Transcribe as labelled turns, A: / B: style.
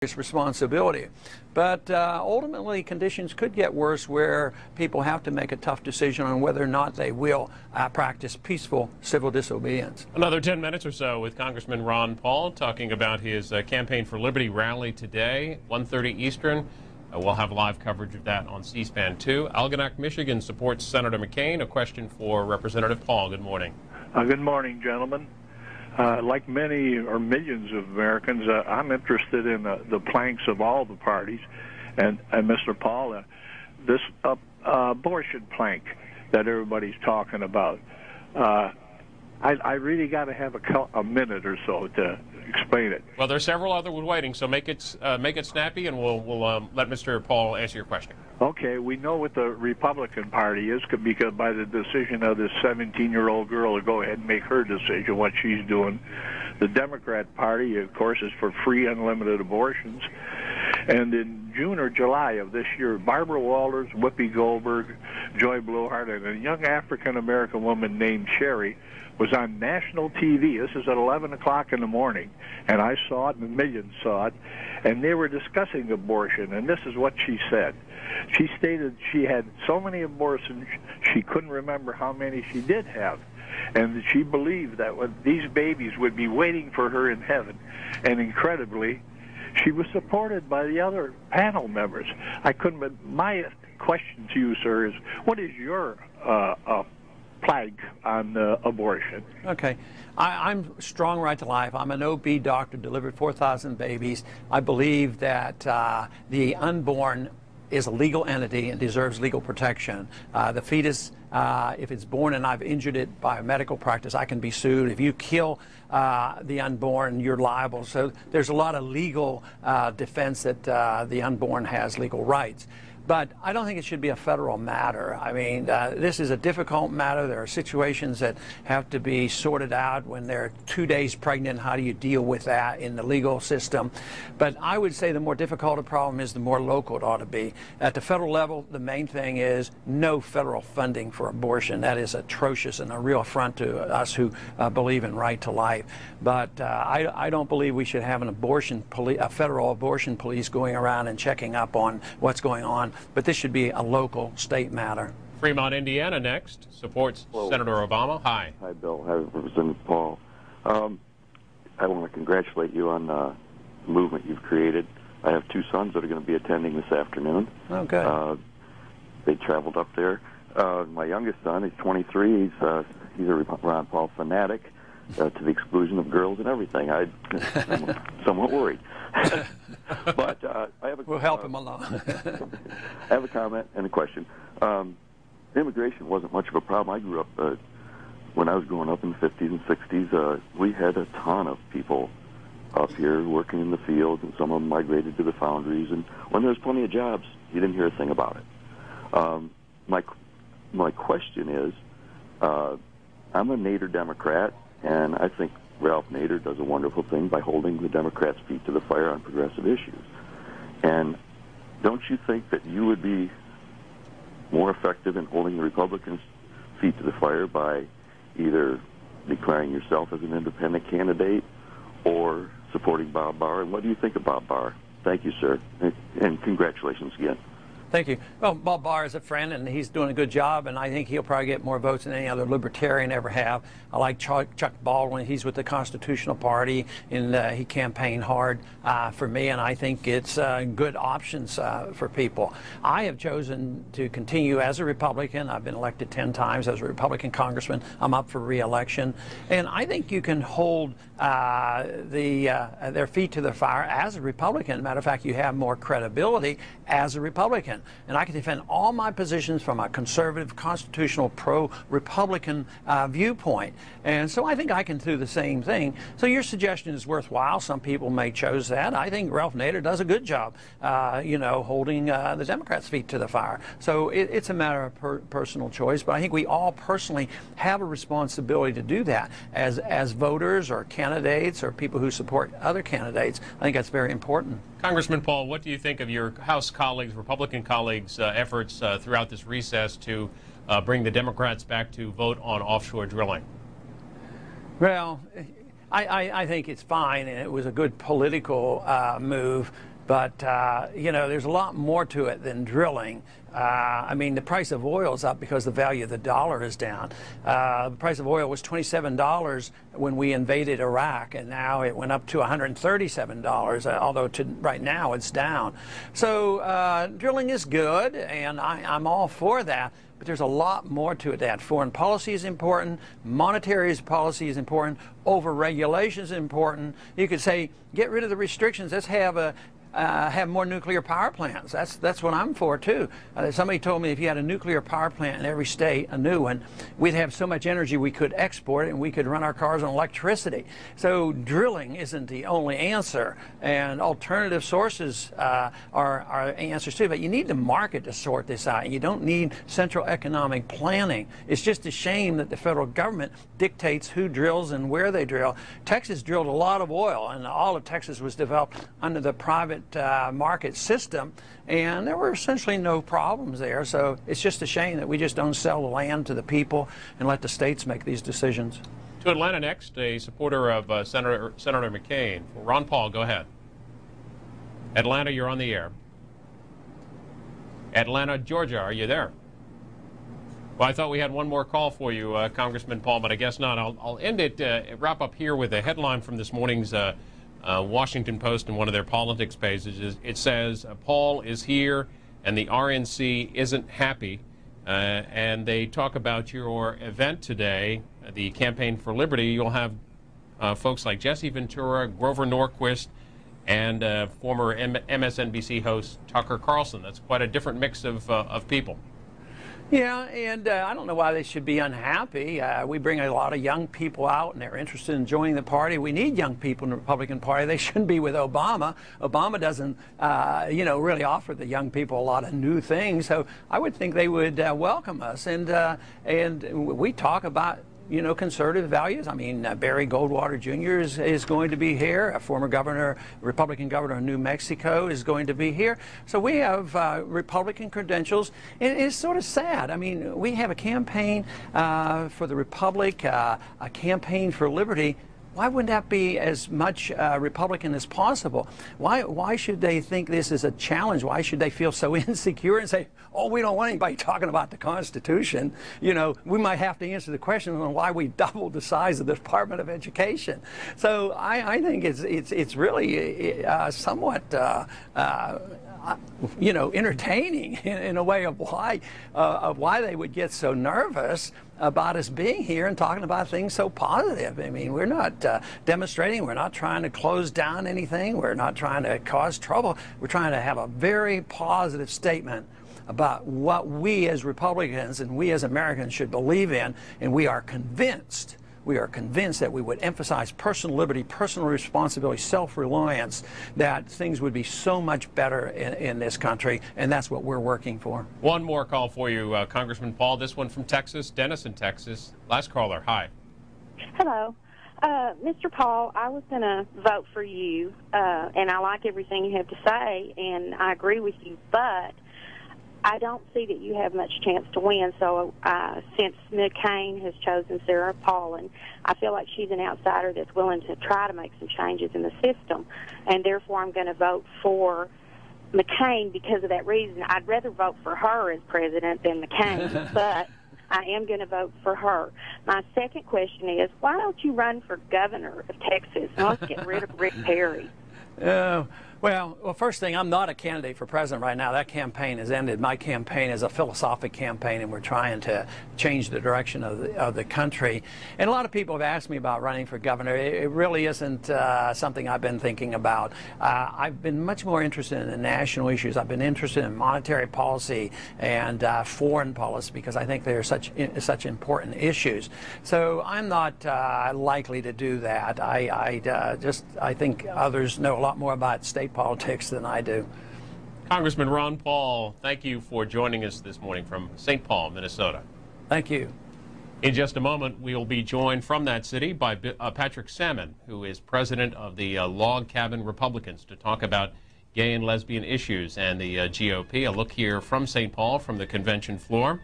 A: responsibility. But ultimately, conditions could get worse where people have to make a tough decision on whether or not they will practice peaceful civil disobedience.
B: Another 10 minutes or so with Congressman Ron Paul talking about his Campaign for Liberty rally today, 1:30 Eastern. We'll have live coverage of that on C-SPAN 2. Algonac, Michigan supports Senator McCain. A question for Representative Paul. Good morning.
C: Good morning, gentlemen. Like many or millions of Americans, I'm interested in the planks of all the parties. And Mr. Paul, this abortion plank that everybody's talking about, I really got to have a minute or so to explain it.
B: Well, there are several others waiting, so make it snappy, and we'll let Mr. Paul answer your question.
C: Okay, we know what the Republican Party is because by the decision of this 17-year-old girl to go ahead and make her decision what she's doing. The Democrat Party, of course, is for free, unlimited abortions. And in June or July of this year, Barbara Walters, Whoopi Goldberg, Joy Blowhart, and a young African-American woman named Sherry was on national TV. This is at 11 o'clock in the morning, and I saw it, and millions saw it, and they were discussing abortion, and this is what she said. She stated she had so many abortions, she couldn't remember how many she did have, and she believed that these babies would be waiting for her in heaven, and incredibly, she was supported by the other panel members. My question to you, sir, is what is your flag on abortion?
A: Okay. I'm strong right to life. I'm an OB doctor, delivered 4,000 babies. I believe that the unborn is a legal entity and deserves legal protection. The fetus, if it's born and I've injured it by a medical practice, I can be sued. If you kill the unborn, you're liable. So there's a lot of legal defense that the unborn has legal rights. But I don't think it should be a federal matter. I mean, this is a difficult matter. There are situations that have to be sorted out when they're 2 days pregnant. How do you deal with that in the legal system? But I would say the more difficult a problem is, the more local it ought to be. At the federal level, the main thing is no federal funding for abortion. That is atrocious and a real affront to us who believe in right to life. But I don't believe we should have a federal abortion police going around and checking up on what's going on. But this should be a local, state matter.
B: Fremont, Indiana, next, supports Senator Obama. Hi.
D: Hi, Bill. Hi, Representative Paul. I want to congratulate you on the movement you've created. I have two sons that are going to be attending this afternoon.
A: Oh, good.
D: They traveled up there. My youngest son, he's 23. He's a Ron Paul fanatic, to the exclusion of girls and everything. I'm somewhat worried. But
A: we'll help him along.
D: I have a comment and a question. Immigration wasn't much of a problem. I grew up, when I was growing up in the 50s and 60s, we had a ton of people up here working in the fields, and some of them migrated to the foundries. And when there was plenty of jobs, you didn't hear a thing about it. My question is, I'm a Nader Democrat, and I think Ralph Nader does a wonderful thing by holding the Democrats' feet to the fire on progressive issues. And don't you think that you would be more effective in holding the Republicans' feet to the fire by either declaring yourself as an independent candidate or supporting Bob Barr? And what do you think of Bob Barr? Thank you, sir, and congratulations again.
A: Thank you. Well, Bob Barr is a friend, and he's doing a good job, and I think he'll probably get more votes than any other libertarian ever have. I like Chuck Baldwin. He's with the Constitutional Party, and he campaigned hard for me, and I think it's good options for people. I have chosen to continue as a Republican. I've been elected 10 times as a Republican congressman. I'm up for re-election, and I think you can hold their feet to the fire as a Republican. Matter of fact, you have more credibility as a Republican. And I can defend all my positions from a conservative, constitutional, pro-Republican viewpoint. And so I think I can do the same thing. So your suggestion is worthwhile. Some people may choose that. I think Ralph Nader does a good job, holding the Democrats' feet to the fire. So it's a matter of personal choice. But I think we all personally have a responsibility to do that as voters or candidates or people who support other candidates. I think that's very important.
B: Congressman Paul, what do you think of your House colleagues, Republican colleagues' efforts throughout this recess to bring the Democrats back to vote on offshore drilling?
A: Well, I think it's fine, and it was a good political move. But, you know, there's a lot more to it than drilling. I mean, the price of oil is up because the value of the dollar is down. The price of oil was $27 when we invaded Iraq, and now it went up to $137, although right now it's down. So drilling is good, and I'm all for that. But there's a lot more to it. That foreign policy is important, monetary policy is important, over-regulation is important. You could say, get rid of the restrictions. Let's have more nuclear power plants. That's what I'm for too. Somebody told me if you had a nuclear power plant in every state, a new one, we'd have so much energy we could export it and we could run our cars on electricity. So drilling isn't the only answer, and alternative sources are answers too. But you need the market to sort this out. You don't need central economic planning. It's just a shame that the federal government dictates who drills and where they drill. Texas drilled a lot of oil, and all of Texas was developed under the private market system, and there were essentially no problems there. So it's just a shame that we just don't sell the land to the people and let the states make these decisions.
B: To Atlanta next, a supporter of Senator McCain. Ron Paul, go ahead. Atlanta, you're on the air. Atlanta, Georgia, are you there? Well, I thought we had one more call for you, Congressman Paul, but I guess not. I'll end it, wrap up here with a headline from this morning's Washington Post in one of their politics pages. It says, Paul is here and the RNC isn't happy. And they talk about your event today, the Campaign for Liberty. You'll have folks like Jesse Ventura, Grover Norquist, and former MSNBC host Tucker Carlson. That's quite a different mix of people.
A: Yeah, and I don't know why they should be unhappy. We bring a lot of young people out, and they're interested in joining the party. We need young people in the Republican Party. They shouldn't be with Obama. Obama doesn't, you know, really offer the young people a lot of new things. So I would think they would welcome us. And we talk about, you know, conservative values. I mean, Barry Goldwater Jr. is going to be here. A former governor, Republican governor of New Mexico, is going to be here. So we have Republican credentials. It's sort of sad. I mean, we have a campaign for the Republic, a campaign for liberty. Why wouldn't that be as much Republican as possible? Why should they think this is a challenge? Why should they feel so insecure and say, oh, we don't want anybody talking about the Constitution? You know, we might have to answer the question on why we doubled the size of the Department of Education. So I think it's really somewhat you know, entertaining in a way of why they would get so nervous about us being here and talking about things so positive. I mean, we're not demonstrating. We're not trying to close down anything. We're not trying to cause trouble. We're trying to have a very positive statement about what we as Republicans and we as Americans should believe in, and we are convinced that we would emphasize personal liberty, personal responsibility, self-reliance, that things would be so much better in this country, and that's what we're working for.
B: One more call for you, Congressman Paul. This one from Texas, Dennis in Texas. Last caller, hi.
E: Hello. Mr. Paul, I was going to vote for you, and I like everything you have to say, and I agree with you, but I don't see that you have much chance to win. So since McCain has chosen Sarah Palin, I feel like she's an outsider that's willing to try to make some changes in the system, and therefore I'm going to vote for McCain because of that reason. I'd rather vote for her as president than McCain, but I am going to vote for her. My second question is, why don't you run for governor of Texas? Let's get rid of Rick Perry.
A: Well, first thing, I'm not a candidate for president right now. That campaign has ended. My campaign is a philosophic campaign, and we're trying to change the direction of the country. And a lot of people have asked me about running for governor. It really isn't something I've been thinking about. I've been much more interested in the national issues. I've been interested in monetary policy and foreign policy because I think they're such important issues. So I'm not likely to do that. I think others know a lot more about state politics than I do.
B: Congressman Ron Paul, thank you for joining us this morning from St. Paul, Minnesota.
A: Thank you.
B: In just a moment, we will be joined from that city by Patrick Salmon, who is president of the Log Cabin Republicans, to talk about gay and lesbian issues and the GOP. A look here from St. Paul from the convention floor.